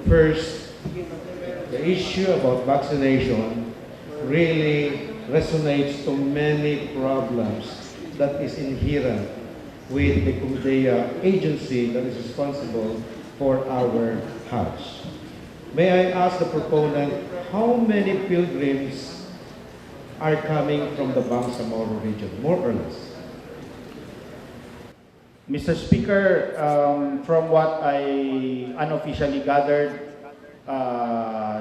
First, the issue about vaccination really resonates to many problems that is inherent with the agency that is responsible for our house. May I ask the proponent, how many pilgrims are coming from the Bangsamoro region, more or less? Mr. Speaker, from what I unofficially gathered,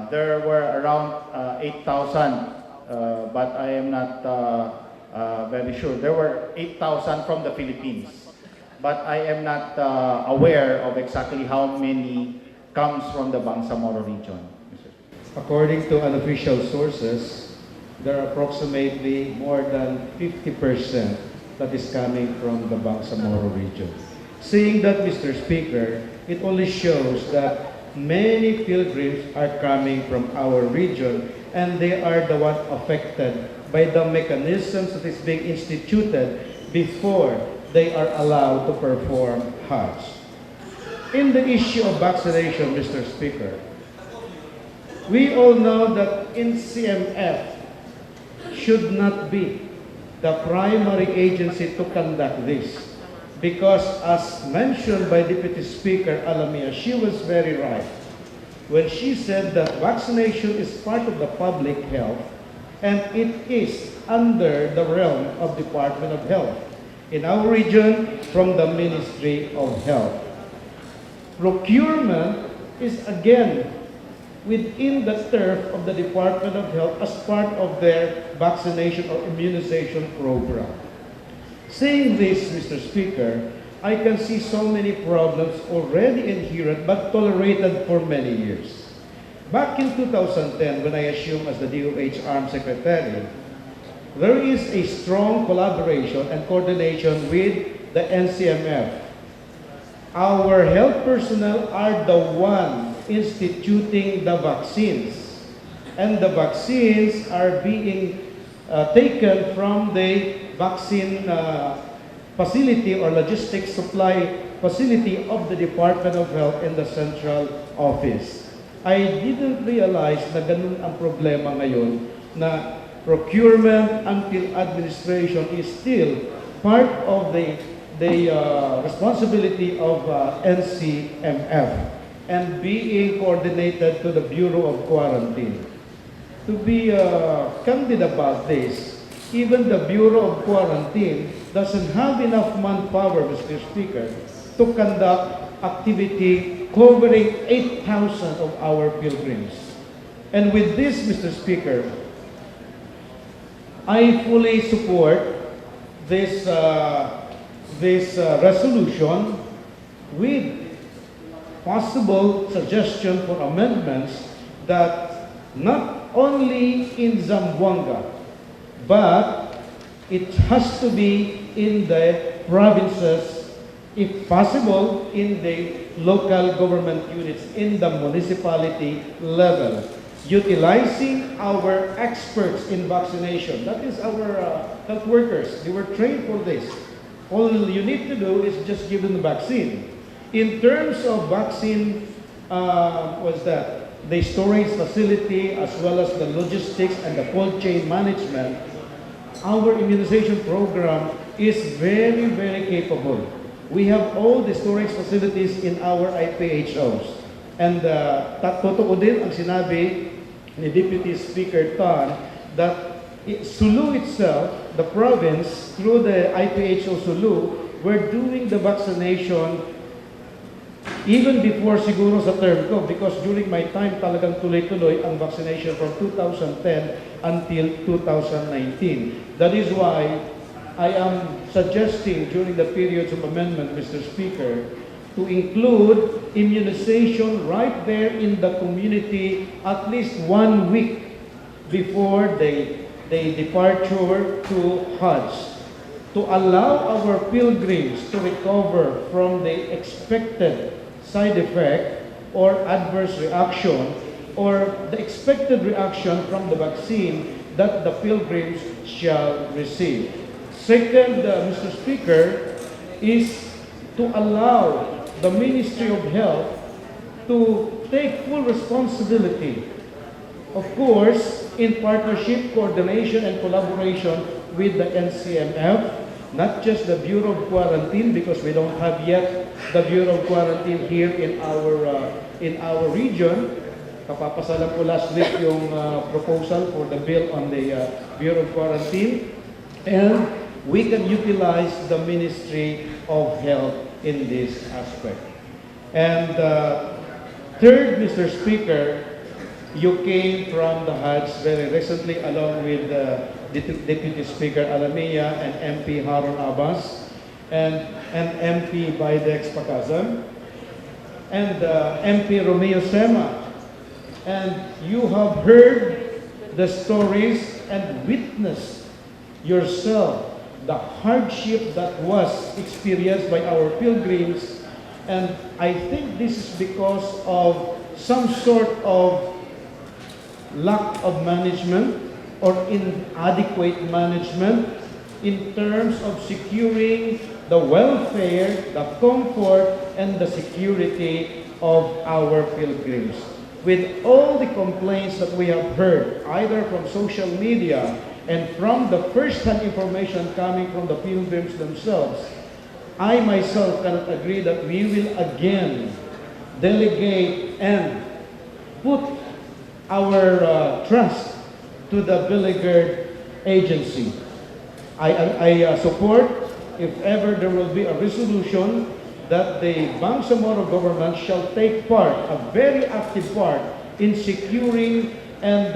there were around 8,000, but I am not very sure. There were 8,000 from the Philippines, but I am not aware of exactly how many comes from the Bangsamoro region. According to unofficial sources, there are approximately more than 50% that is coming from the Bangsamoro region. Seeing that, Mr. Speaker, it only shows that many pilgrims are coming from our region, and they are the ones affected by the mechanisms that is being instituted before they are allowed to perform Hajj. In the issue of vaccination, Mr. Speaker, we all know that NCMF should not be the primary agency to conduct this, because as mentioned by Deputy Speaker Alamia, she was very right when she said that vaccination is part of the public health and it is under the realm of Department of Health. In our region, from the Ministry of Health. Procurement is again within the turf of the Department of Health as part of their vaccination or immunization program. Saying this, Mr. Speaker, I can see so many problems already inherent but tolerated for many years. Back in 2010, when I assumed as the DOH Armed Secretary, there is a strong collaboration and coordination with the NCMF. Our health personnel are the one instituting the vaccines, and the vaccines are being taken from the vaccine facility or logistics supply facility of the Department of Health in the central office. I didn't realize na ganun ang problema ngayon, na procurement until administration is still part of the responsibility of NCMF and being coordinated to the Bureau of Quarantine. To be candid about this, even the Bureau of Quarantine doesn't have enough manpower, Mr. Speaker, to conduct activity covering 8,000 of our pilgrims. And with this, Mr. Speaker, I fully support this resolution with possible suggestion for amendments that not only in Zamboanga, but it has to be in the provinces, if possible, in the local government units, in the municipality level, utilizing our experts in vaccination. That is our health workers. They were trained for this. All you need to do is just give them the vaccine. In terms of vaccine, the storage facility as well as the logistics and the cold chain management, our immunization program is very, very capable. We have all the storage facilities in our IPHOs. And totoo din ang sinabi ni Deputy Speaker Tan that Sulu itself, the province, through the IPHO Sulu, we're doing the vaccination even before siguro sa term ko, because during my time talagang tuloy-tuloy ang vaccination from 2010 until 2019. That is why I am suggesting during the periods of amendment, Mr. Speaker, to include immunization right there in the community at least 1 week before the departure to Hajj, to allow our pilgrims to recover from the expected side effect or adverse reaction or the expected reaction from the vaccine that the pilgrims shall receive. Second, Mr. Speaker, is to allow the Ministry of Health to take full responsibility. Of course, in partnership, coordination, and collaboration with the NCMF, not just the Bureau of Quarantine, because we don't have yet the Bureau of Quarantine here in our region. Kapapasalan ko last week yung proposal for the bill on the Bureau of Quarantine. And we can utilize the Ministry of Health in this aspect. And third, Mr. Speaker, you came from the Hajj very recently along with Deputy Speaker Alamia and MP Harun Abbas and MP Baidex Pakazan and MP Romeo Sema. And you have heard the stories and witnessed yourself the hardship that was experienced by our pilgrims. And I think this is because of some sort of lack of management or inadequate management in terms of securing the welfare, the comfort, and the security of our pilgrims. With all the complaints that we have heard, either from social media and from the first-hand information coming from the pilgrims themselves, I myself cannot agree that we will again delegate and put our trust to the beleaguered agency. I support, if ever there will be a resolution, that the Bangsamoro government shall take part, a very active part, in securing and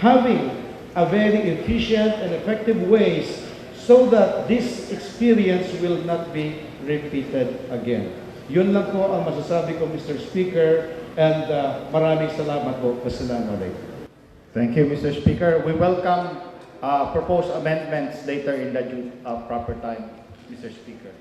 having a very efficient and effective ways so that this experience will not be repeated again. Yun lang po ang masasabi ko, Mr. Speaker, and maraming salamat po. Wassalamualaikum. Thank you, Mr. Speaker. We welcome proposed amendments later in the proper time, Mr. Speaker.